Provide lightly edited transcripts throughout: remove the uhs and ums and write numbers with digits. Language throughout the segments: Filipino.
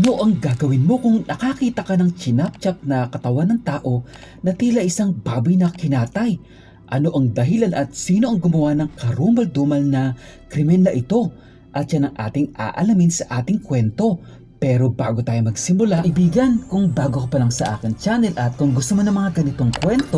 Ano ang gagawin mo kung nakakita ka ng chinapchap na katawan ng tao na tila isang baboy na kinatay? Ano ang dahilan at sino ang gumawa ng karumal-dumal na krimen na ito? At yan ang ating aalamin sa ating kwento. Pero bago tayo magsimula, kaibigan, kung bago ka pa lang sa akin channel at kung gusto mo ng mga ganitong kwento,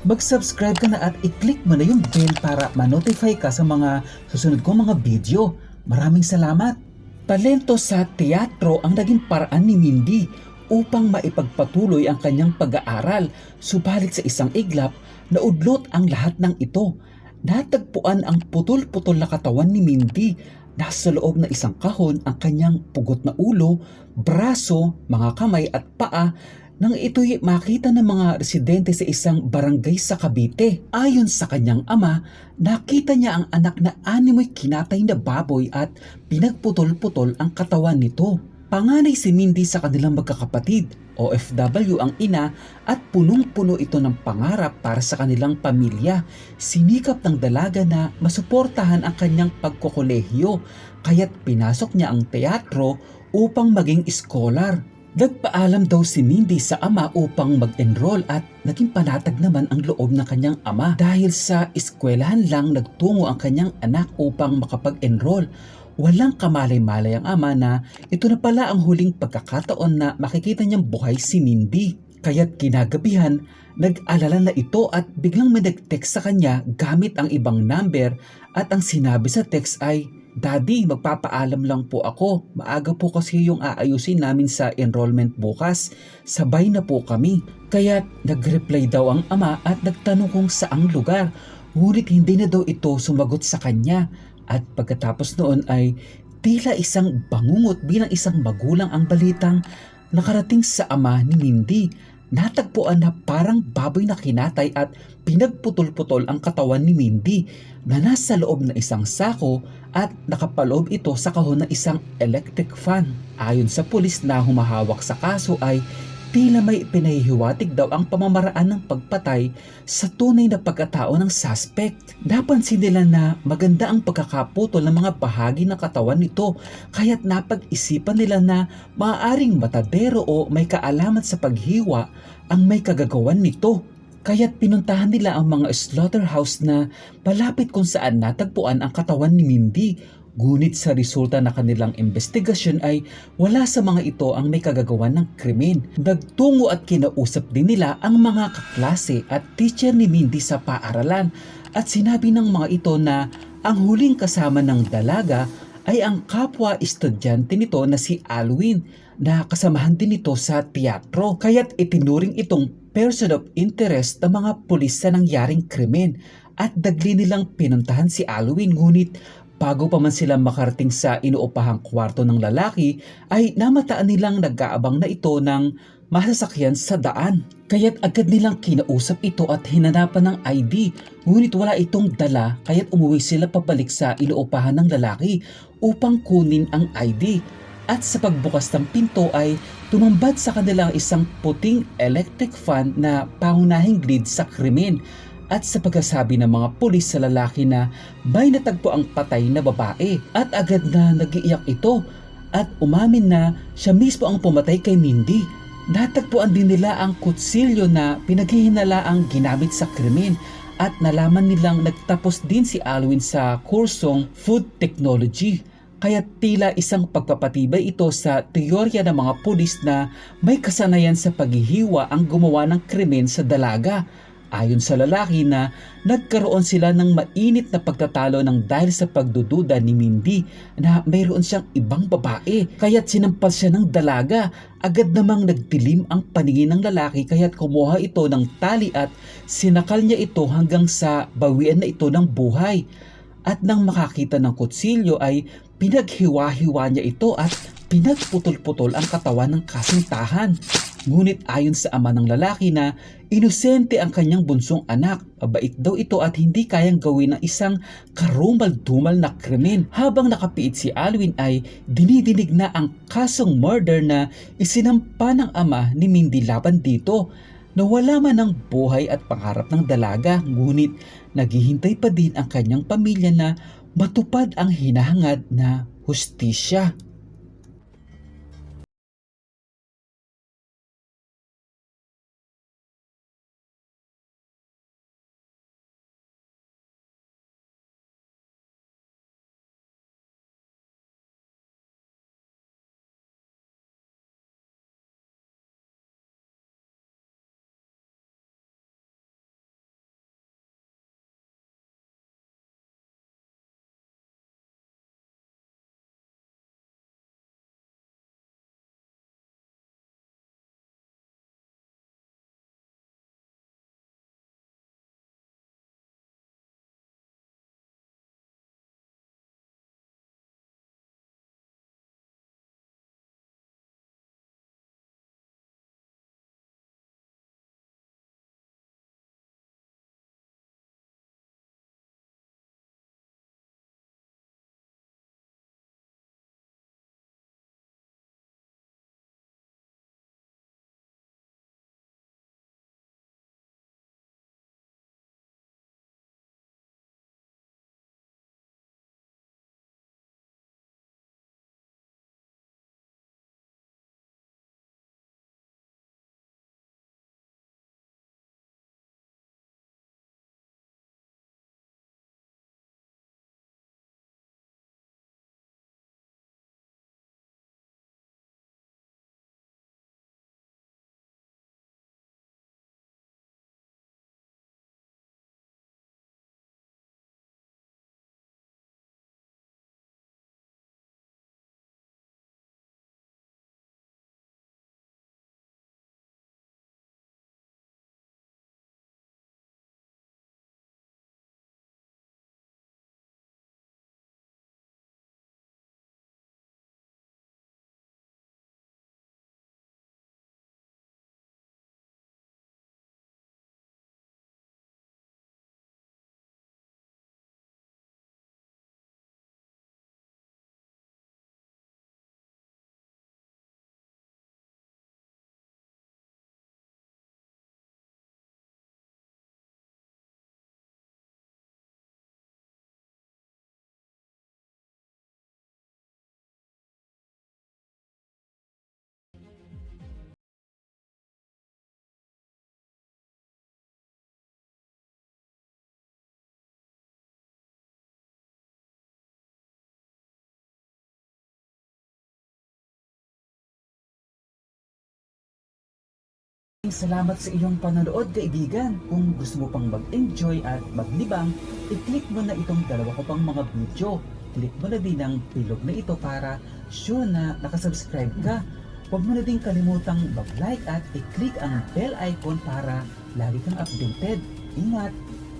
mag-subscribe ka na at i-click mo na yung bell para ma-notify ka sa mga susunod kong mga video. Maraming salamat! Talento sa teatro ang naging paraan ni Mindy upang maipagpatuloy ang kanyang pag-aaral, subalit sa isang iglap, naudlot ang lahat ng ito. Natagpuan ang putol-putol na katawan ni Mindy. Nasa loob ng isang kahon ang kanyang pugot na ulo, braso, mga kamay at paa nang ito'y makita ng mga residente sa isang barangay sa Cavite. Ayon sa kanyang ama, nakita niya ang anak na animoy kinatay na baboy at pinagputol-putol ang katawan nito. Panganay si Mindy sa kanilang magkakapatid. OFW ang ina at punong-puno ito ng pangarap para sa kanilang pamilya. Sinikap ng dalaga na masuportahan ang kanyang pagkokolehiyo, kaya't pinasok niya ang teatro upang maging scholar. Nagpaalam daw si Mindy sa ama upang mag-enroll at naging panatag naman ang loob ng kanyang ama dahil sa eskwelahan lang nagtungo ang kanyang anak upang makapag-enroll. Walang kamalay-malay ang ama na ito na pala ang huling pagkakataon na makikita niyang buhay si Mindy. Kaya't kinagabihan, nag-alala na ito at biglang may nag-text sa kanya gamit ang ibang number at ang sinabi sa text ay, "Daddy, magpapaalam lang po ako. Maaga po kasi yung aayusin namin sa enrollment bukas. Sabay na po kami." Kaya nag-reply daw ang ama at nagtanong kung saang lugar. Ngunit hindi na daw ito sumagot sa kanya. At pagkatapos noon ay tila isang bangungot bilang isang magulang ang balitang nakarating sa ama ni Mindy. Natagpuan na parang baboy na kinatay at pinagputol-putol ang katawan ni Mindy na nasa loob ng isang sako at nakapaloob ito sa kahon ng isang electric fan. Ayon sa pulis na humahawak sa kaso ay tila may pinahihiwatig daw ang pamamaraan ng pagpatay sa tunay na pagkatao ng suspect. Napansin nila na maganda ang pagkakaputol ng mga bahagi ng katawan nito, kaya't napag-isipan nila na maaaring matadero o may kaalaman sa paghiwa ang may kagagawan nito. Kaya't pinuntahan nila ang mga slaughterhouse na malapit kung saan natagpuan ang katawan ni Mindy. Ngunit sa resulta na kanilang investigasyon ay wala sa mga ito ang may kagagawan ng krimen. Nagtungo at kinausap din nila ang mga kaklase at teacher ni Mindy sa paaralan at sinabi ng mga ito na ang huling kasama ng dalaga ay ang kapwa estudyante nito na si Alwin na kasamahan din ito sa teatro. Kaya't itinuring itong person of interest ng mga pulis sa nangyaring krimen at dagli nilang pinuntahan si Alwin. Ngunit bago pa man sila makarating sa inuupahang kwarto ng lalaki ay namataan nilang nag-aabang na ito ng masasakyan sa daan. Kaya't agad nilang kinausap ito at hinanapan ng ID. Ngunit wala itong dala kaya't umuwi sila pabalik sa inuupahan ng lalaki upang kunin ang ID. At sa pagbukas ng pinto ay tumambad sa kanila isang puting electric fan na pangunahing lead sa krimen. At sa pagkasabi ng mga pulis sa lalaki na may natagpo ang patay na babae at agad na nag-iiyak ito at umamin na siya mismo ang pumatay kay Mindy. Natagpuan din nila ang kutsilyo na pinaghihinala ang ginamit sa krimen at nalaman nilang nagtapos din si Alwin sa kursong food technology. Kaya tila isang pagpapatibay ito sa teorya ng mga pulis na may kasanayan sa paghihiwa ang gumawa ng krimen sa dalaga. Ayon sa lalaki na nagkaroon sila ng mainit na pagtatalo ng dahil sa pagdududa ni Mindy na mayroon siyang ibang babae. Kaya't sinampal siya ng dalaga. Agad namang nagdilim ang paningin ng lalaki kaya't kumuha ito ng tali at sinakal niya ito hanggang sa bawian na ito ng buhay. At nang makakita ng kutsilyo ay pinaghiwa-hiwa niya ito at pinagputol-putol ang katawan ng kasintahan. Ngunit ayon sa ama ng lalaki na inosente ang kanyang bunsong anak, mabait daw ito at hindi kayang gawin ng isang karumal-dumal na krimen. Habang nakapiit si Alwin ay dinidinig na ang kasong murder na isinampa ng ama ni Mindy laban dito. Nawala man ang buhay at pangarap ng dalaga, ngunit naghihintay pa din ang kanyang pamilya na matupad ang hinahangad na hustisya. Salamat sa iyong panonood, kaibigan. Kung gusto mo pang mag-enjoy at maglibang, i-click mo na itong dalawa ko pang mga video. Click mo na din ang bilog na ito para sure na nakasubscribe ka. Huwag mo na din kalimutang mag-like at i-click ang bell icon para lagi kang updated. Ingat!